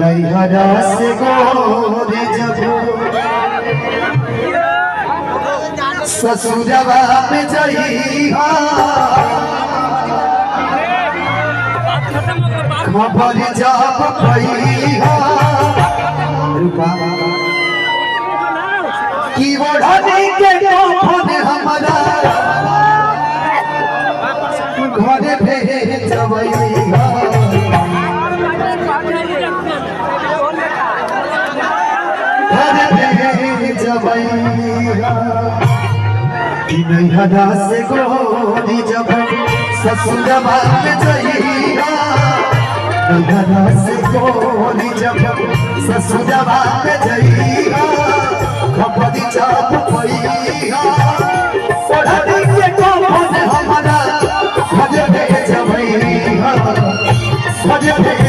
नैहरा से गोरे जब ससुरवा में जइहा खबर जब पइहा की ओढ़नी के कफन हमारा घर भेजबइहा नैहरा से गोरी जब ससुरवा में जइहा नैहरा से गोरी जब ससुरवा में जइहा खबर जब पइहा ओढ़नी के कफन हमारा घर भेजबइहा घर